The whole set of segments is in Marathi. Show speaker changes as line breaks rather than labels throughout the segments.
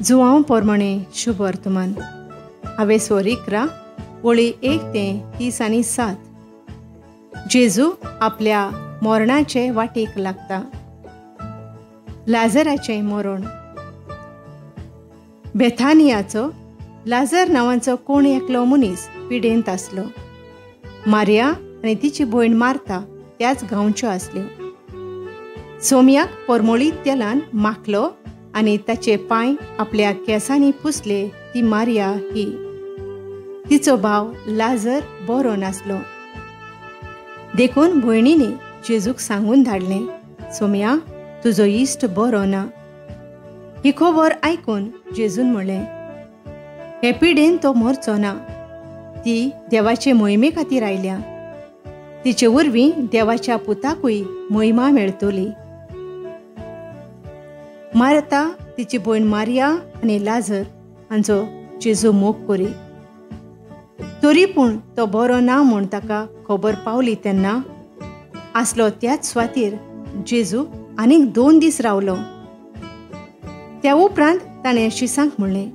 जुवांव पोरमणे शुभ वर्तमान हांवें सोरीकरा वळी 1 ते 30 आनी 7. जेजू आपल्या मरणाचे वाटेक लागता. लाजराचें मरण. बेथानियाचो लाजर नांवाचो कोण एकलो मनीस पिडेंत आसलो. मारिया आनी तिची भयण मार्था त्याच गांवच्यो आसल्यो. सोमयाक परमळीत तेलान माखलो आनी ताचे पांय आपल्या केंसांनी पुसले ती मारिया ही. तिचो भाव लाजर बरो नासलो. देखून भयणींनी जेजूक सांगून धाडलें, सोमया, तुजो इश्ट बरो ना. ही खबर आयकून जेजून म्हणलें, हे पिडेन तो मरचो ना. ती देवाचे मोहिमे खातीर आयल्या. तिचे वरवीं देवाच्या पुताकूय मोहिमा मेळटली. मार्था तिची भयण मारिया आनी लाजर हांचो जेजू मोग करी. तरी पूण तो बरो ना म्हूण ताका खबर पावली तेन्ना आसलो त्याच सुवातेर जेजू आनीक 2 दीस रावलो. त्या उपरांत ताणें शिसांक म्हणलें,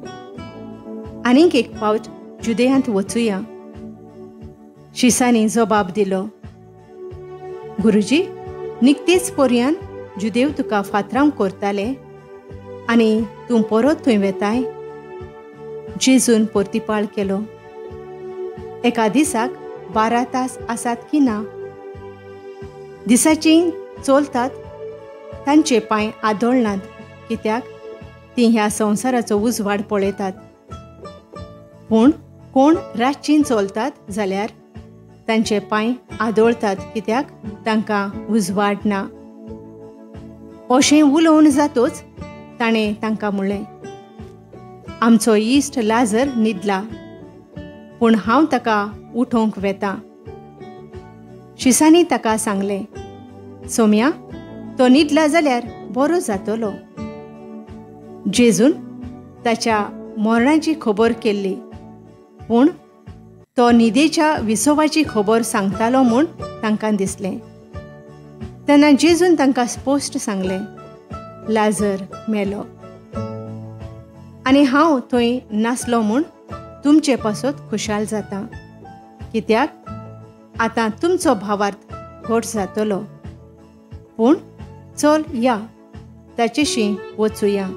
आनीक एक फावट जुदेयांत वचुया. शिसांनी जबाब दिलो, गुरुजी, निकतेच पर्यान जुदेव तुका फातराम करताले आनी तूं परत थंय वेताय. जेजून परतिपाळ केलो, एका दिसाक 12 तास आसात की ना. दिसाची चलतात तांचे पांय आदोळनात, कित्याक तीं ह्या संवसाराचो उजवाड पळयतात. पूण कोण रातचीं चलतात जाल्यार तांचे पांय आदोळतात, कित्याक तांकां उजवाड ना. अशें उलोवन जातूच ताणें तांकां म्हणलें, आमचो इश्ट लाजर न्हिदला, पूण हांव ताका उठोवंक वेतां. शिसांनी ताका सांगलें, सोमया, तो न्हिदला जाल्यार बरो जातलो. जेजून ताच्या मरणाची खबर केल्ली, पूण तो न्हिदेच्या विसवाची खबर सांगतालो म्हूण तांकां दिसलें. तेन्ना जेजून तांकां स्पश्ट सांगलें, लाजर मेलो आनी हांव थंय नासलो म्हूण तुमचे पासत खुशाल जाता, कित्याक आतां तुमचो भावार्थ घट जातलो. पूण चल या, ताचेशी वचुया.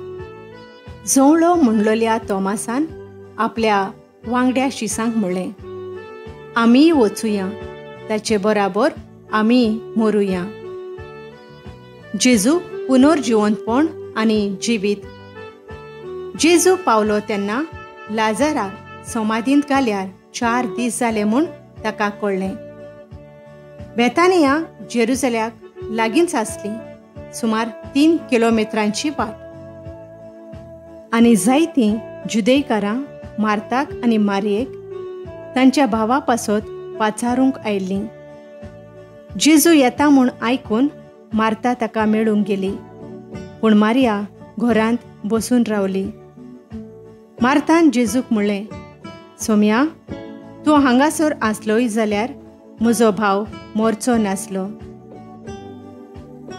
जवळो म्हणलोल्या तोमासान आपल्या वांगड्या शिसांक म्हणलें, आमी वचुया, ताचे बराबर आमी मरुया. जेजू पुनर्जिवंतपण आनी जिवीत. जेजू पावलो तेन्ना लाजराक समाधींत घाल्यार 4 दीस जाले म्हूण ताका कळ्ळें. बेथानिया जेरुसल्याक लागींच आसली, सुमार 3 किलोमिटरांची वाट. आनी जायतीं जुदेयकारां मार्थाक आनी मारयेक तांच्या भावा पासत पाचारूंक आयिल्लीं. जेजू येता म्हूण आयकून मार्था ताका मेळूंक गेली, पूण मारिया घरांत बसून रावली. मार्थान जेजूक म्हणलें, सोमया, तूं हांगासर आसलोय जाल्यार म्हजो भाव मरचो नासलो.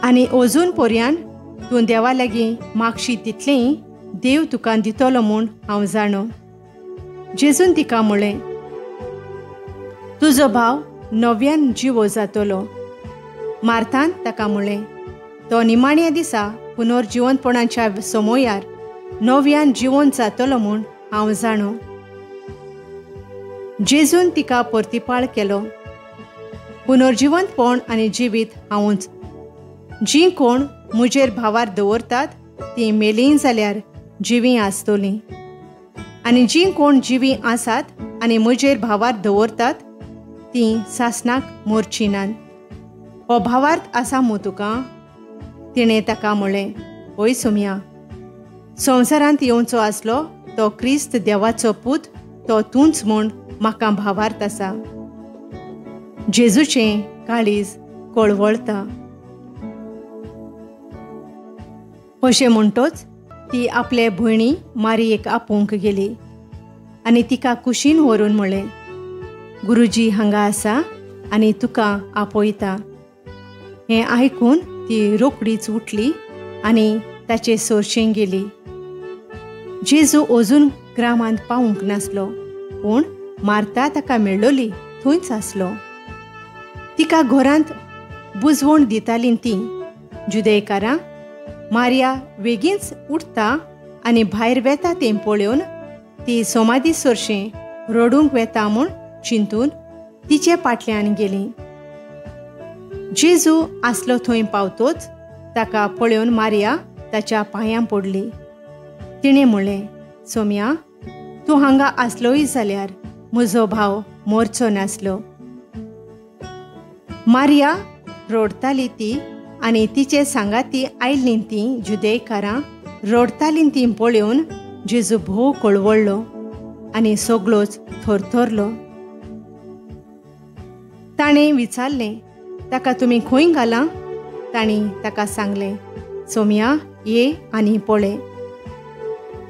आनी अजून पर्यान तूं देवा लागीं मागशी तितलेंय देव तुका दितलो म्हूण हांव जाणो. जेजून तिका म्हणलें, तुजो भाव नव्यान जिवो जातलो. मार्थान ताका म्हणलें, तो निमाण्या दिसा पुनर्जिवंतपणाच्या समयार नव्यान जिवंत जातलो म्हूण हांव जाणो. जेजून तिका परतिपाळ केलो, पुनर्जिवंतपण आनी जिवीत हांवूच. जीं कोण म्हजेर भावार दवरतात तीं मेलीं जाल्यार जिवीं आसतलीं, आनी जीं कोण जिवीं आसात आनी म्हजेर भावार दवरतात तीं सासणाक मरचीं नात. हो भावार्थ आसा मू तुका? तिणें ताका म्हणलें, ओय सोमया, संवसारांत येवचो आसलो तो क्रिस्त देवाचो पूत तो तूंच म्हूण म्हाका भावार्थ आसा. जेजूचें काळीज कळवळता. अशें म्हणटोच ती आपले भयणी मारयेक आपोवंक गेली आनी तिका कुशीन व्हरून म्हणलें, गुरुजी हांगा आसा आनी तुका आपयता. हें आयकून ती रोखडीच उठली आनी ताचे सोरशें गेली. जेजू अजून ग्रामांत पावूंक नासलो, पूण मार्ता ताका मेळ्ळोली थंयच आसलो. तिका घरांत बुजवण दितालीं ती जुदेकारां मारिया बेगीनच उठता आनी भायर वेता तें पळोवन ती सोमादी सोरशें रडूंक वेता म्हूण चिंतून तिचे फाटल्यान गेली. जेजू आसलो थंय पावतोच ताका पळोवन मारिया ताच्या पांयां पडली. तिणें म्हणलें, सोम्या, तूं हांगा आसलोय जाल्यार म्हजो भाव मरचो नासलो. मारिया रडताली ती आनी तिचे सांगाती आयिल्लीं तीं जुदेकारां रडतालीं तीं पळोवन जेजू भोव कळवळ्ळो आनी सगळोच थरथरलो. ताणें विचारलें, ताका तुमी खंय घालां? ताणीं ताका सांगलें, सोम्या, ये आनी पळय.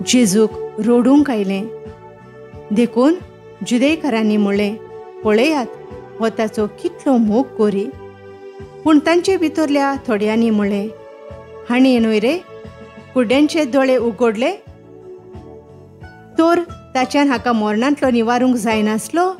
जेजूक रडूंक आयलें. देखून जुदेकारांनी म्हणलें, पळयात, हो ताचो कितलो मोग कोरी. पूण तांचे भितरल्या थोड्यांनी म्हणलें, हाणें न्हय रे कुड्यांचे दोळे उगडले, तर ताच्यान हाका मरणांतलो निवारूंक जायनासलो.